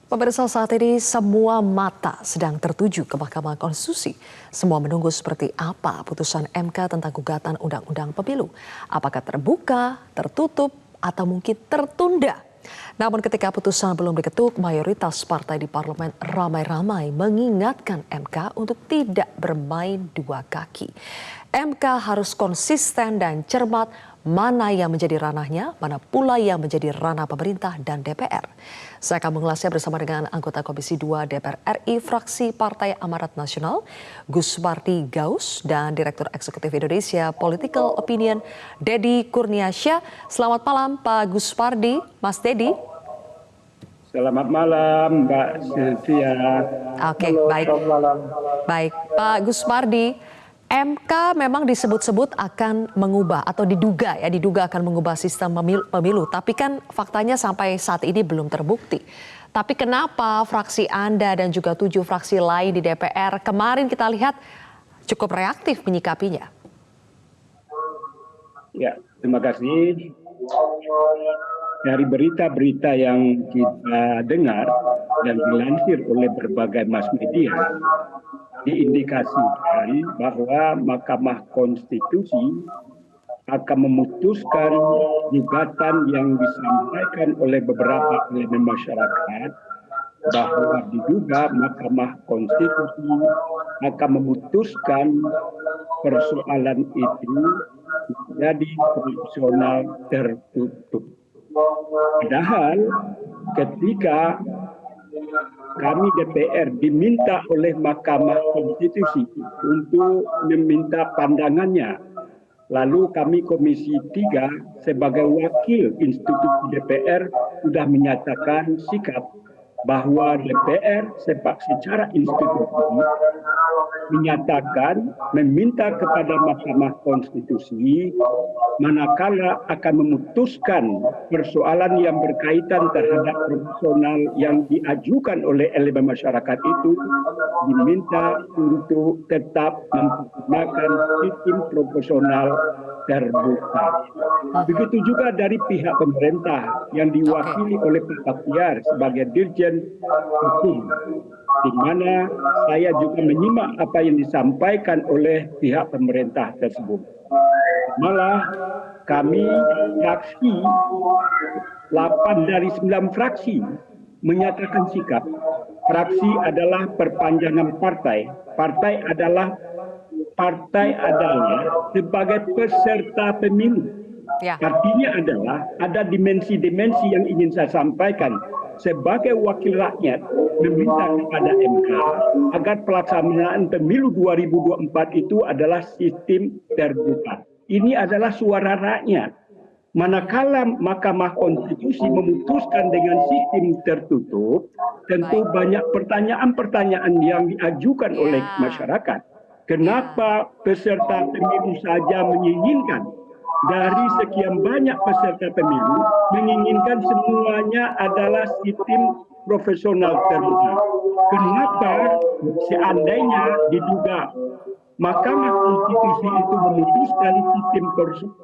Pemirsa, saat ini semua mata sedang tertuju ke Mahkamah Konstitusi. Semua menunggu seperti apa putusan MK tentang gugatan Undang-Undang Pemilu. Apakah terbuka, tertutup, atau mungkin tertunda? Namun ketika putusan belum diketuk, mayoritas partai di parlemen ramai-ramai mengingatkan MK untuk tidak bermain dua kaki. MK harus konsisten dan cermat mana yang menjadi ranahnya, mana pula yang menjadi ranah pemerintah dan DPR. Saya akan mengulasnya bersama dengan anggota Komisi 2 DPR RI fraksi Partai Amanat Nasional, Gus Pardi Gaus, dan Direktur Eksekutif Indonesia Political Opinion, Dedi Kurniasya. Selamat malam Pak Gus Pardi, Mas Dedi. Selamat malam Mbak Sylvia. Oke, baik. Baik, Pak Gus Pardi. MK memang disebut-sebut akan mengubah atau diduga akan mengubah sistem pemilu. Tapi kan faktanya sampai saat ini belum terbukti. Tapi kenapa fraksi Anda dan juga 7 fraksi lain di DPR kemarin kita lihat cukup reaktif menyikapinya? Ya, terima kasih. Dari berita-berita yang kita dengar dan dilansir oleh berbagai mass media, diindikasikan bahwa Mahkamah Konstitusi akan memutuskan gugatan yang disampaikan oleh beberapa elemen masyarakat bahwa diduga Mahkamah Konstitusi akan memutuskan persoalan itu menjadi proporsional tertutup. Padahal ketika kami DPR diminta oleh Mahkamah Konstitusi untuk meminta pandangannya. Lalu kami Komisi 3 sebagai wakil institusi DPR sudah menyatakan sikap bahwa DPR secara institusi menyatakan meminta kepada Mahkamah Konstitusi manakala akan memutuskan persoalan yang berkaitan terhadap proporsional yang diajukan oleh elemen masyarakat itu diminta untuk tetap menggunakan sistem proporsional terbuka. Begitu juga dari pihak pemerintah yang diwakili oleh Pak Bakhtiar sebagai Dirjen Hukum, di mana saya juga menyimak apa yang disampaikan oleh pihak pemerintah tersebut. Malah kami fraksi 8 dari 9 fraksi menyatakan sikap. Fraksi adalah perpanjangan partai. Partai adalah sebagai peserta pemilu. Ya. Artinya adalah ada dimensi-dimensi yang ingin saya sampaikan. Sebagai wakil rakyat meminta kepada MK agar pelaksanaan pemilu 2024 itu adalah sistem terbuka. Ini adalah suara rakyat. Manakala Mahkamah Konstitusi memutuskan dengan sistem tertutup, tentu banyak pertanyaan-pertanyaan yang diajukan oleh masyarakat. Kenapa peserta pemilu saja menginginkan? Dari sekian banyak peserta pemilu, menginginkan semuanya adalah sistem profesional terbuka. Kenapa seandainya diduga Mahkamah Konstitusi itu memutuskan sistem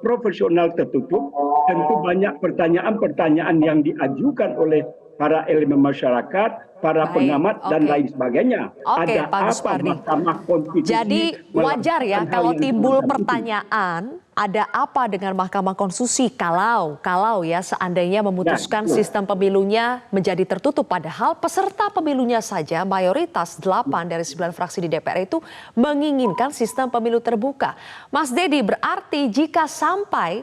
profesional tertutup, tentu banyak pertanyaan-pertanyaan yang diajukan oleh para elemen masyarakat, para pengamat dan lain sebagainya. Ada Pak apa Mahkamah Konstitusi? Jadi wajar ya kalau timbul pertanyaan, ada apa dengan Mahkamah Konstitusi kalau ya seandainya memutuskan sistem pemilunya menjadi tertutup, padahal peserta pemilunya saja mayoritas 8 dari 9 fraksi di DPR itu menginginkan sistem pemilu terbuka. Mas Dedi, berarti jika sampai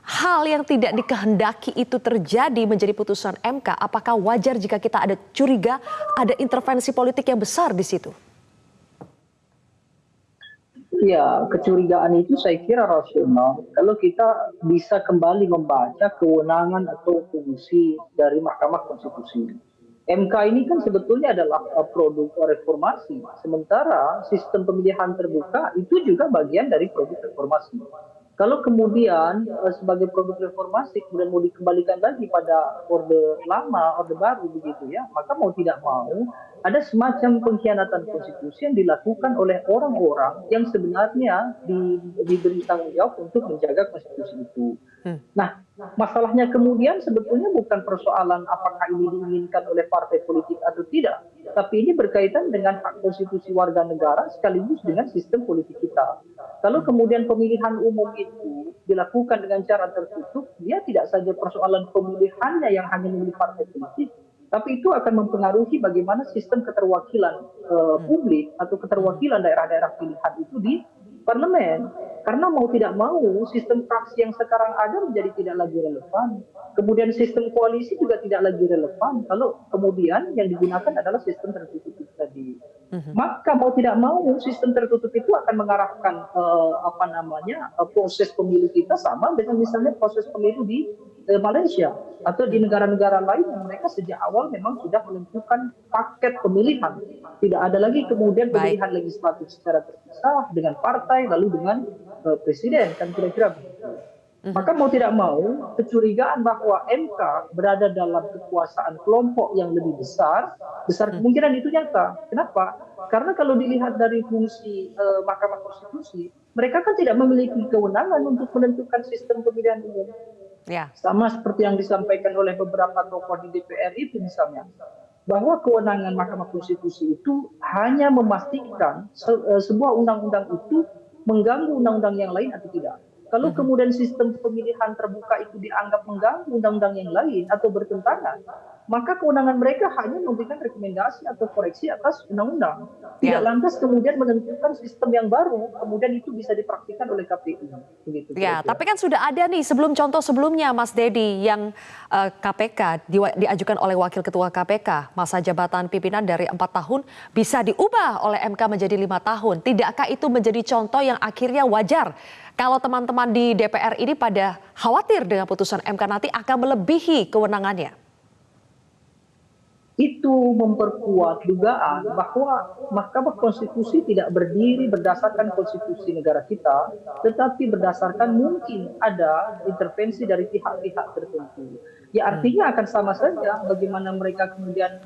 hal yang tidak dikehendaki itu terjadi menjadi putusan MK, apakah wajar jika kita ada curiga ada intervensi politik yang besar di situ? Ya, kecurigaan itu saya kira rasional. Kalau kita bisa kembali membaca kewenangan atau fungsi dari Mahkamah Konstitusi. MK ini kan sebetulnya adalah produk reformasi. Sementara sistem pemilihan terbuka itu juga bagian dari produk reformasi. Kalau kemudian sebagai produk reformasi kemudian mau dikembalikan lagi pada orde lama, orde baru begitu ya, maka mau tidak mau ada semacam pengkhianatan konstitusi yang dilakukan oleh orang-orang yang sebenarnya diberi tanggung jawab untuk menjaga konstitusi itu. Nah, masalahnya kemudian sebetulnya bukan persoalan apakah ini diinginkan oleh partai politik atau tidak, tapi ini berkaitan dengan hak konstitusi warga negara sekaligus dengan sistem politik kita. Kalau kemudian pemilihan umum itu dilakukan dengan cara tertutup, dia tidak saja persoalan pemilihannya yang hanya memilih partai politik, tapi itu akan mempengaruhi bagaimana sistem keterwakilan publik atau keterwakilan daerah-daerah pilihan itu di parlemen. Karena mau tidak mau sistem fraksi yang sekarang ada menjadi tidak lagi relevan. Kemudian sistem koalisi juga tidak lagi relevan kalau kemudian yang digunakan adalah sistem tertutup itu tadi. Maka mau tidak mau sistem tertutup itu akan mengarahkan proses pemilu kita sama dengan misalnya proses pemilu di Malaysia atau di negara-negara lain yang mereka sejak awal memang sudah menentukan paket pemilihan. Tidak ada lagi kemudian pemilihan legislatif secara terpisah dengan partai lalu dengan presiden, kan kira-kira begitu. Maka mau tidak mau kecurigaan bahwa MK berada dalam kekuasaan kelompok yang lebih besar kemungkinan itu nyata. Kenapa? Karena kalau dilihat dari fungsi Mahkamah Konstitusi, mereka kan tidak memiliki kewenangan untuk menentukan sistem pemilihan umum. Sama seperti yang disampaikan oleh beberapa tokoh di DPR itu misalnya, bahwa kewenangan Mahkamah Konstitusi itu hanya memastikan sebuah undang-undang itu mengganggu undang-undang yang lain atau tidak. Kalau kemudian sistem pemilihan terbuka itu dianggap mengganggu undang-undang yang lain atau bertentangan, maka kewenangan mereka hanya memberikan rekomendasi atau koreksi atas undang-undang. Tidak lantas kemudian menentukan sistem yang baru, kemudian itu bisa dipraktikkan oleh KPU. Begitu, tapi kan sudah ada nih contoh sebelumnya Mas Dedi yang KPK diajukan oleh Wakil Ketua KPK, masa jabatan pimpinan dari 4 tahun bisa diubah oleh MK menjadi 5 tahun. Tidakkah itu menjadi contoh yang akhirnya wajar kalau teman-teman di DPR ini pada khawatir dengan putusan MK nanti akan melebihi kewenangannya? Itu memperkuat dugaan bahwa Mahkamah Konstitusi tidak berdiri berdasarkan konstitusi negara kita, tetapi berdasarkan mungkin ada intervensi dari pihak-pihak tertentu. Ya artinya akan sama saja bagaimana mereka kemudian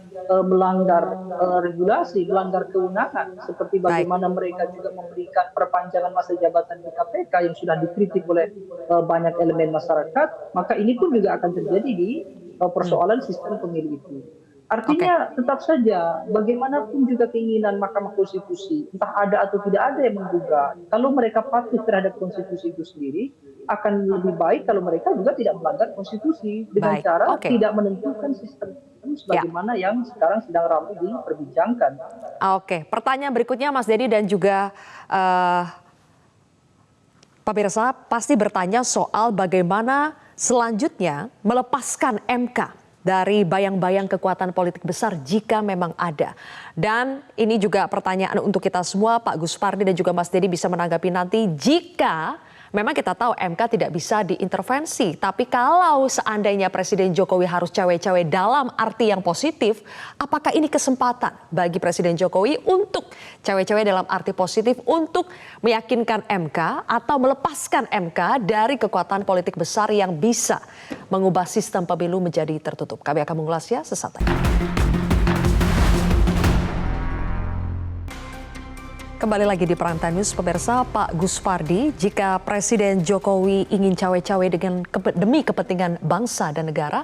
melanggar regulasi, melanggar kewenangan, seperti bagaimana mereka juga memberikan perpanjangan masa jabatan di KPK yang sudah dikritik oleh banyak elemen masyarakat, maka ini pun juga akan terjadi di persoalan sistem pemilu itu. Artinya tetap saja bagaimanapun juga keinginan Mahkamah Konstitusi, entah ada atau tidak ada yang menggugat, kalau mereka patuh terhadap konstitusi itu sendiri, akan lebih baik kalau mereka juga tidak melanggar konstitusi dengan cara tidak menentukan sistem sebagaimana yang sekarang sedang ramai diperbincangkan. Pertanyaan berikutnya Mas Dedi dan juga pemirsa pasti bertanya soal bagaimana selanjutnya melepaskan MK dari bayang-bayang kekuatan politik besar jika memang ada. Dan ini juga pertanyaan untuk kita semua, Pak Gus Pardi dan juga Mas Dedi bisa menanggapi nanti jika memang kita tahu MK tidak bisa diintervensi. Tapi kalau seandainya Presiden Jokowi harus cawe-cawe dalam arti yang positif, apakah ini kesempatan bagi Presiden Jokowi untuk cawe-cawe dalam arti positif untuk meyakinkan MK atau melepaskan MK dari kekuatan politik besar yang bisa mengubah sistem pemilu menjadi tertutup? Kami akan mengulasnya sesaat lagi. Kembali lagi di Prime Time News, pemirsa. Pak Gus Pardi, jika Presiden Jokowi ingin cawe-cawe demi kepentingan bangsa dan negara,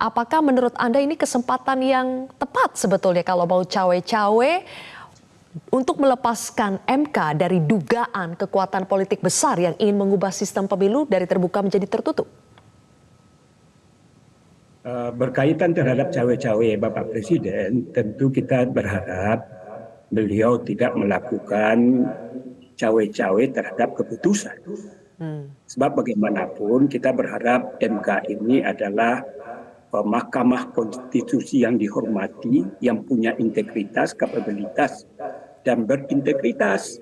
apakah menurut Anda ini kesempatan yang tepat sebetulnya kalau mau cawe-cawe untuk melepaskan MK dari dugaan kekuatan politik besar yang ingin mengubah sistem pemilu dari terbuka menjadi tertutup? Berkaitan terhadap cawe-cawe Bapak Presiden, tentu kita berharap beliau tidak melakukan cawe-cawe terhadap keputusan. Sebab bagaimanapun kita berharap MK ini adalah Mahkamah Konstitusi yang dihormati, yang punya integritas, kapabilitas, dan berintegritas.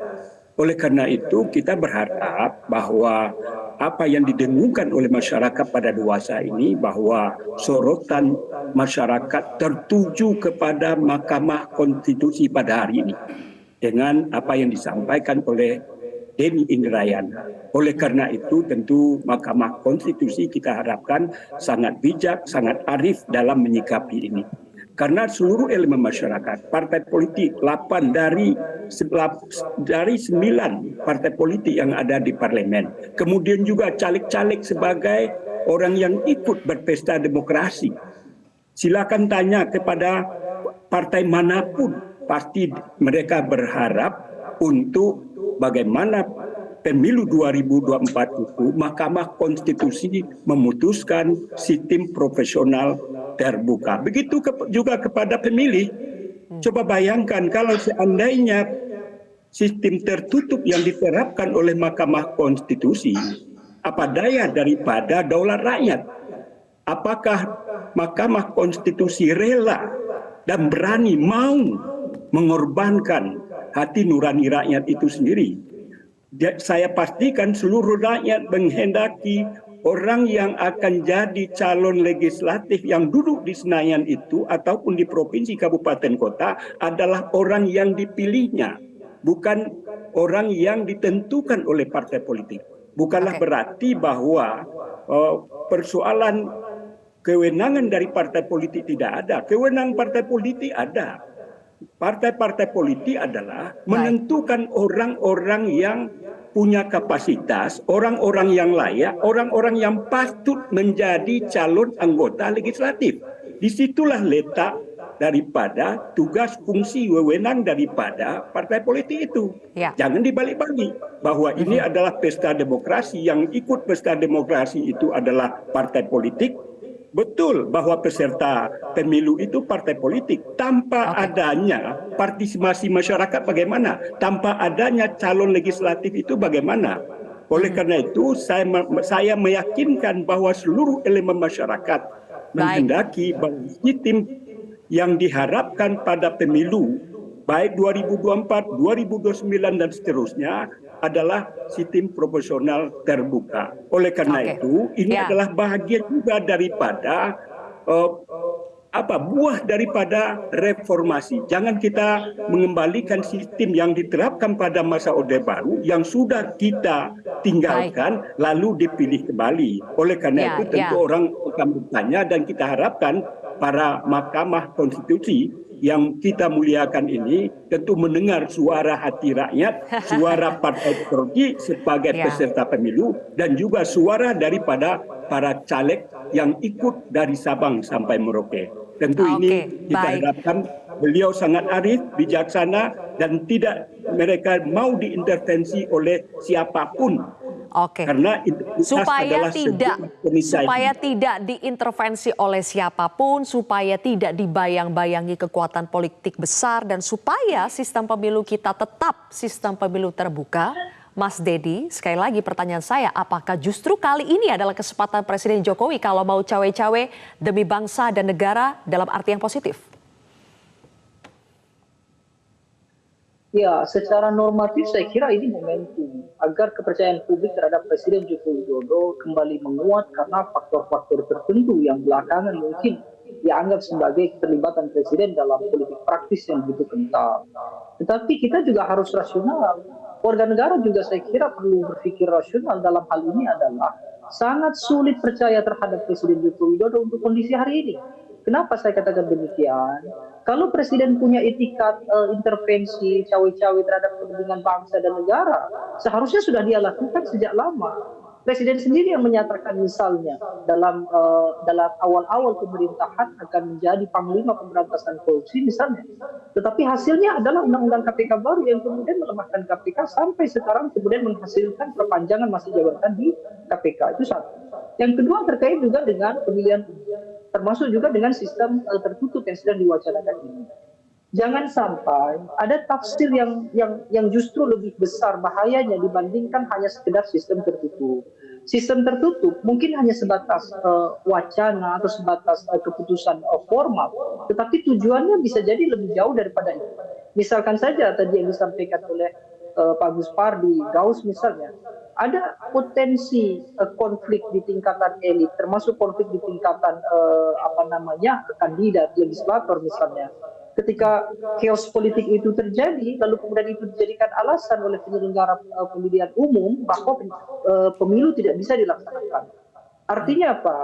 Oleh karena itu kita berharap bahwa apa yang didengungkan oleh masyarakat pada dewasa ini, bahwa sorotan masyarakat tertuju kepada Mahkamah Konstitusi pada hari ini dengan apa yang disampaikan oleh Denny Indrayana. Oleh karena itu tentu Mahkamah Konstitusi kita harapkan sangat bijak, sangat arif dalam menyikapi ini. Karena seluruh elemen masyarakat, partai politik, 8 dari 9 partai politik yang ada di parlemen. Kemudian juga caleg-caleg sebagai orang yang ikut berpesta demokrasi. Silakan tanya kepada partai manapun, pasti mereka berharap untuk bagaimana pemilu 2024 itu Mahkamah Konstitusi memutuskan sistem profesional terbuka. Begitu juga kepada pemilih. Coba bayangkan kalau seandainya sistem tertutup yang diterapkan oleh Mahkamah Konstitusi, apa daya daripada daulat rakyat? Apakah Mahkamah Konstitusi rela dan berani mau mengorbankan hati nurani rakyat itu sendiri? Saya pastikan seluruh rakyat menghendaki orang yang akan jadi calon legislatif yang duduk di Senayan itu ataupun di provinsi, kabupaten, kota adalah orang yang dipilihnya, bukan orang yang ditentukan oleh partai politik. Bukanlah berarti bahwa persoalan kewenangan dari partai politik tidak ada. Kewenangan partai politik ada. Partai-partai politik adalah menentukan orang-orang yang punya kapasitas, orang-orang yang layak, orang-orang yang patut menjadi calon anggota legislatif. Disitulah letak daripada tugas fungsi wewenang daripada partai politik itu. Jangan dibalik-balik bahwa ini adalah pesta demokrasi, yang ikut pesta demokrasi itu adalah partai politik. Betul bahwa peserta pemilu itu partai politik. Tanpa adanya partisipasi masyarakat bagaimana? Tanpa adanya calon legislatif itu bagaimana? Oleh karena itu saya meyakinkan bahwa seluruh elemen masyarakat menghendaki bahwa sistem yang diharapkan pada pemilu baik 2024, 2029 dan seterusnya adalah sistem proporsional terbuka. Oleh karena itu, ini adalah bahagian juga daripada buah daripada reformasi. Jangan kita mengembalikan sistem yang diterapkan pada masa Orde Baru yang sudah kita tinggalkan lalu dipilih kembali. Oleh karena itu tentu orang akan bertanya, dan kita harapkan para Mahkamah Konstitusi yang kita muliakan ini tentu mendengar suara hati rakyat, suara partai politik sebagai peserta pemilu, dan juga suara daripada para caleg yang ikut dari Sabang sampai Merauke. Tentu ini kita harapkan beliau sangat arif, bijaksana, dan tidak mereka mau diintervensi oleh siapapun. Karena supaya tidak diintervensi oleh siapapun, supaya tidak dibayang-bayangi kekuatan politik besar, dan supaya sistem pemilu kita tetap sistem pemilu terbuka. Mas Dedi, sekali lagi pertanyaan saya, apakah justru kali ini adalah kesempatan Presiden Jokowi kalau mau cawe-cawe demi bangsa dan negara dalam arti yang positif? Ya, secara normatif saya kira ini momentum agar kepercayaan publik terhadap Presiden Joko Widodo kembali menguat karena faktor-faktor tertentu yang belakangan mungkin dianggap sebagai keterlibatan Presiden dalam politik praktis yang begitu kental. Tetapi kita juga harus rasional. Warga negara juga saya kira perlu berpikir rasional dalam hal ini adalah sangat sulit percaya terhadap Presiden Joko Widodo untuk kondisi hari ini. Kenapa saya katakan demikian? Kalau Presiden punya etikat intervensi cawe-cawe terhadap kepentingan bangsa dan negara, seharusnya sudah dia lakukan sejak lama. Presiden sendiri yang menyatakan misalnya dalam awal-awal pemerintahan akan menjadi panglima pemberantasan korupsi misalnya. Tetapi hasilnya adalah undang-undang KPK baru yang kemudian melemahkan KPK sampai sekarang kemudian menghasilkan perpanjangan masa jabatan di KPK. Itu satu. Yang kedua terkait juga dengan pemilihan, termasuk juga dengan sistem tertutup yang sedang diwacanakan ini. Jangan sampai ada tafsir yang justru lebih besar bahayanya dibandingkan hanya sekedar sistem tertutup. Sistem tertutup mungkin hanya sebatas wacana atau sebatas keputusan formal, tetapi tujuannya bisa jadi lebih jauh daripada itu. Misalkan saja tadi yang disampaikan oleh Pak Gus Pardi, Gauss misalnya, ada potensi konflik di tingkatan elit, termasuk konflik di tingkatan kandidat legislator misalnya. ketika chaos politik itu terjadi, lalu kemudian itu dijadikan alasan oleh penyelenggara pemilihan umum bahwa pemilu tidak bisa dilaksanakan. Artinya apa?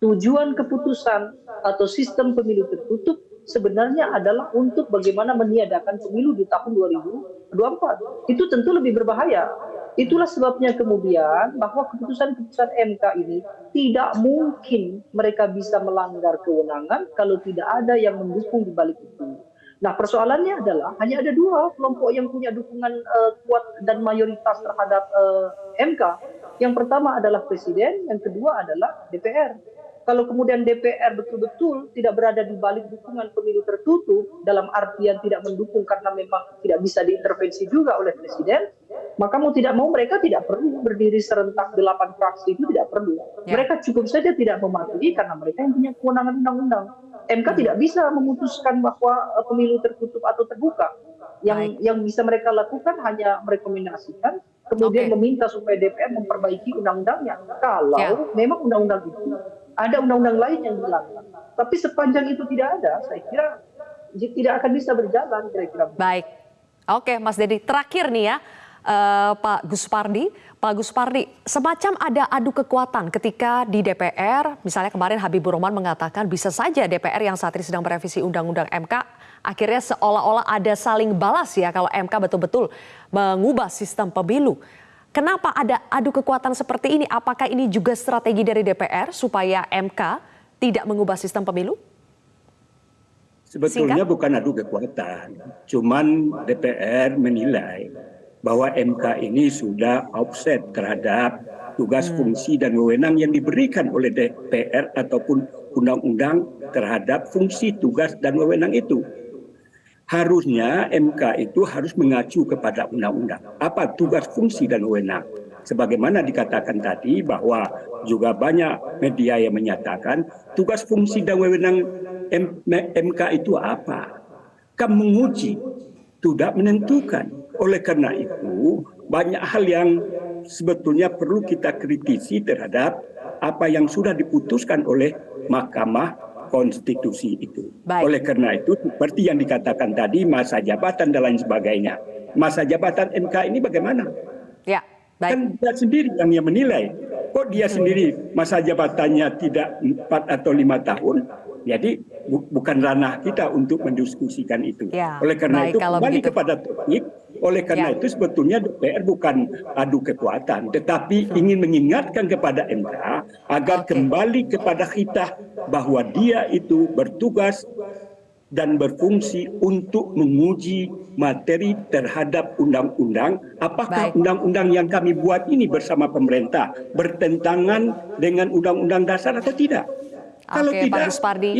Tujuan keputusan atau sistem pemilu tertutup sebenarnya adalah untuk bagaimana meniadakan pemilu di tahun 2024. Itu tentu lebih berbahaya. Itulah sebabnya kemudian bahwa keputusan-keputusan MK ini tidak mungkin mereka bisa melanggar kewenangan kalau tidak ada yang mendukung di balik itu. Nah, persoalannya adalah hanya ada dua kelompok yang punya dukungan kuat dan mayoritas terhadap MK. Yang pertama adalah Presiden, yang kedua adalah DPR. Kalau kemudian DPR betul-betul tidak berada di balik dukungan pemilu tertutup, dalam artian tidak mendukung karena memang tidak bisa diintervensi juga oleh Presiden, maka mau tidak mau mereka tidak perlu berdiri serentak 8 fraksi, itu tidak perlu. Mereka cukup saja tidak mematuhi karena mereka yang punya kewenangan undang-undang. MK tidak bisa memutuskan bahwa pemilu tertutup atau terbuka. Yang bisa mereka lakukan hanya merekomendasikan, kemudian meminta supaya DPR memperbaiki undang-undangnya. Kalau memang undang-undang itu ada undang-undang lain yang dilanggar. Tapi sepanjang itu tidak ada, saya kira tidak akan bisa berjalan kira-kira. Baik. Oke, Mas Dedi, terakhir nih ya, Pak Gus Pardi. Pak Gus Pardi, semacam ada adu kekuatan ketika di DPR, misalnya kemarin Habibur Rahman mengatakan bisa saja DPR yang saat ini sedang merevisi Undang-Undang MK, akhirnya seolah-olah ada saling balas ya kalau MK betul-betul mengubah sistem pemilu. Kenapa ada adu kekuatan seperti ini? Apakah ini juga strategi dari DPR supaya MK tidak mengubah sistem pemilu? Sebetulnya bukan adu kekuatan, cuman DPR menilai bahwa MK ini sudah offset terhadap tugas, fungsi, dan wewenang yang diberikan oleh DPR ataupun undang-undang terhadap fungsi, tugas, dan wewenang itu. Harusnya MK itu harus mengacu kepada undang-undang. Apa tugas, fungsi, dan wewenang? Sebagaimana dikatakan tadi bahwa juga banyak media yang menyatakan tugas, fungsi, dan wewenang MK itu apa? Kan menguji, tidak menentukan. Oleh karena itu, banyak hal yang sebetulnya perlu kita kritisi terhadap apa yang sudah diputuskan oleh Mahkamah Konstitusi itu. Baik. Oleh karena itu, seperti yang dikatakan tadi, masa jabatan dan lain sebagainya. Masa jabatan MK ini bagaimana? Ya, baik. Kan dia sendiri yang menilai. Kok dia sendiri masa jabatannya tidak 4 atau 5 tahun? Jadi bukan ranah kita untuk mendiskusikan itu. Ya, oleh karena baik, itu kembali kepada topik. Oleh karena itu sebetulnya DPR bukan adu kekuatan, tetapi ingin mengingatkan kepada MK agar kembali kepada khitah bahwa dia itu bertugas dan berfungsi untuk menguji materi terhadap undang-undang. Apakah undang-undang yang kami buat ini bersama pemerintah bertentangan dengan undang-undang dasar atau tidak? Kalau tidak, Pak Gus Pardi,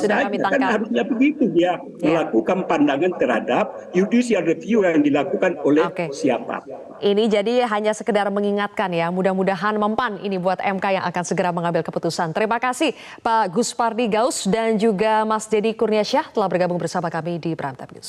sudah kami tangkap. Kan harusnya begitu dia melakukan pandangan terhadap judicial review yang dilakukan oleh siapa. Ini jadi hanya sekedar mengingatkan ya, mudah-mudahan mempan ini buat MK yang akan segera mengambil keputusan. Terima kasih Pak Gus Pardi Gaus dan juga Mas Dedi Kurniasyah telah bergabung bersama kami di Prime Time News.